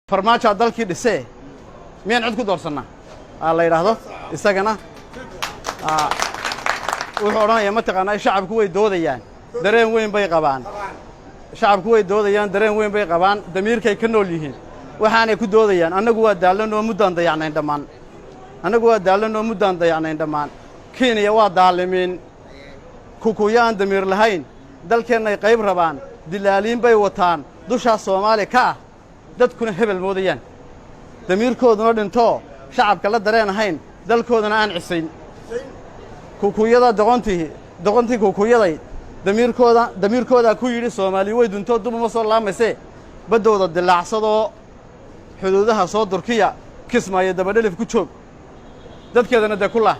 farmaajo dalkii dhisay miyaan cid ku doorsannaa la yiraahdo isagana wuxuu oranayaa ma taqaanaa shacabku way doodayaan dareen weyn bay qabaan shacabku way doodayaan dareen weyn bay qabaan damiirkay ka nool yihiin waxaanay ku doodayaan annagu waa daalanoo muddaan dayacnayn dhammaan annagu waa daalanoo muddaan dayacnayn dhammaan Kenya waa daalimiin kukuyaan damiir lahayn dalkeenay qayb rabaan dilaaliin bay wataan dusha Soomaali ka dadkuna hebel moodayaan damiirkooduna dhinto shacabka la dareen ahayn dalkoodana aan cisayn kukuyada doqontii kukuyaday damiirkooda ku yiri Soomaali way dunto duma soo laamayse badooda dilaacsado xuduudaha soo Turkiya kismaayo dabadhelif ku joog dadkeedana kula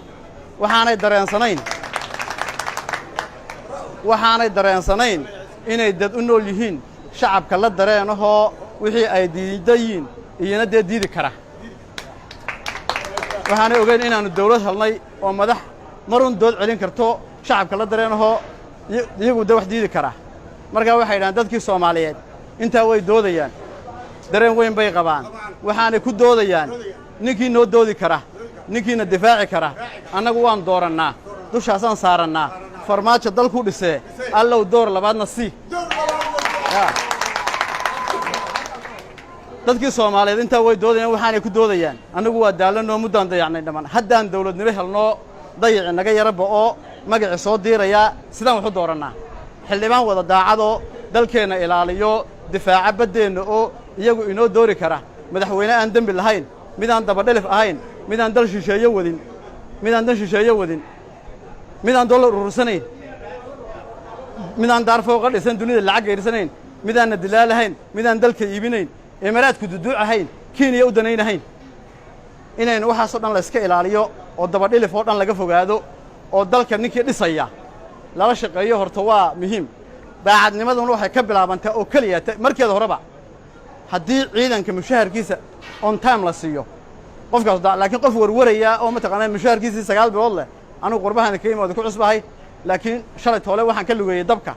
waxaanay dareensanayn inay dad u nool yihiin shacabka la dareenaho wixii ay diidayin iyana diidi kara waxaanay ogeyn inaanu dawlad helnay oo madax marun dood celin karto shacabka la dareenaho iyagu wax diidi kara marka waxay yiraahdaan dadkii Soomaaliyeed inta way doodayaan dareen weyn bay qabaan waxaanay ku doodayaan ninkii noo doodi kara ninkiina difaaci kara annagu waan doorannaa dushaasaan saarannaa farmaajo dalku dhisay allow door labaadna si dadkii Soomaaliyeed inta way doodayaan waxaanay ku doodayaan annagu waa daalanoo muddaan dayacnay dhammaan haddaan dawladnimo helno dayac naga yaraba oo magaci soo diiraya sidaan wax u doorannaa xildhibaan wada daacado dalkeena ilaaliyo difaaca badeena oo iyagu inoo doori kara madaxweyne aan dambi lahayn midaan dabadhelif ahayn midaan dal shisheeyo wadin midaan dollar urursanayn midaan daar fooqa dhisan dunida lacag geerisanayn midaan dilaalahayn midaan dalka iibinayn Emiraadku duduucahayn Kenya u danaynahayn inaynu waxa soo dhan la iska ilaaliyo oo dabadhelif oo dhan laga fogaado oo dalka ninkii dhisaya laba shaqeeyo horta waa muhiim baacadnimaduna waxay ka bilaabantaa oo kaliya markeeda horeba haddii ciidanka mushaharkiisa on time la siiyo qofkaas laakiin qof warwaraya oo ma taqaanaa mushaharkiisa 9 bilood leh anigu qurbahan ka imaado ku cusbahay laakiin shalay toole waxaan ka lugeeyay dabka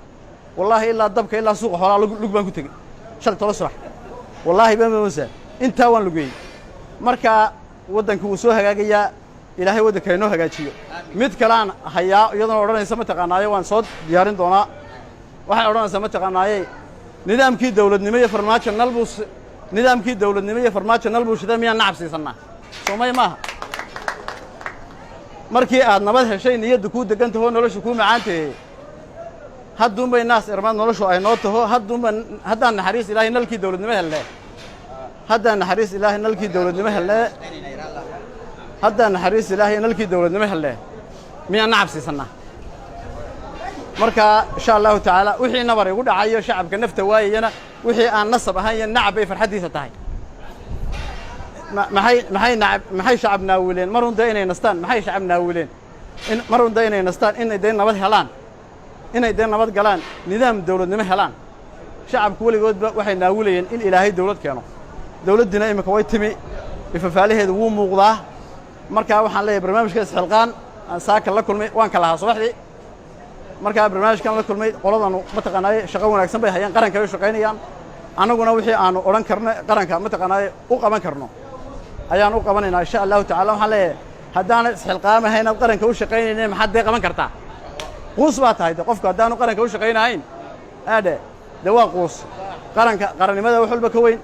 wallahi ilaa dabka ilaa suuq xoolaa lug baan ku tagay shalay toole subax wallahi baan moosaa inta waan lugeeyay marka wadanku uu soo hagaagaya ilaahay wadanka inoo hagaajiyo mid kalaan hayaa iyadoo oranaysa ma taqaanaayo waan soo diyaarin doonaa waxay oranaysaa ma taqaanaayay nidaamkii dawladnimo iyo farmaajo nalbuushida miyaan nacabsiisanaa Soomaali maaha markii aad nabad heshay niyadu ku degantahay noloshu ku macaantay hadduu bay naas irmaan noloshu ay noo taho haddaan naxariis ilaahay nalkii dawladnimo helnay miyaan nacabsiisanaa marka insha Allah taala wixii nabar igu dhacayo shacabka nafta waayayna wixii aan nasab ahayn nacab ay farxadiisa tahay maxay shacabna wiileen marunda inay nastaan maxay shacabna wiileen marunda inay nastaan inay deen nabad helaan inay deen nabad galaan nidaam dawladnimo helaan shacabku waligoodba waxay naawilayeen in ilaahay dawlad keeno dawladina imika way timi ifafaalaheedu wuu muuqdaa marka waxaan leeyahay barnaamijka isxilqaan saaka la kulmay waan kala subaxdii marka barnaamijkan la kulmay qoladan ma taqaanay shaqo wanaagsan bay hayaan qaranka ay shaqeynayaan anaguna wixii aanu oran karno qaranka ma taqaanay u qaban karno ayaan u qabanaynaa insha Allah taala waxaan leeyahay haddaan isxilqaamahayn qaranka u shaqeynayna maxaad qaban kartaa quus baa tahay qofka haddaan qaranka u shaqeynayn waa quus qarannimada wax walba ka weyn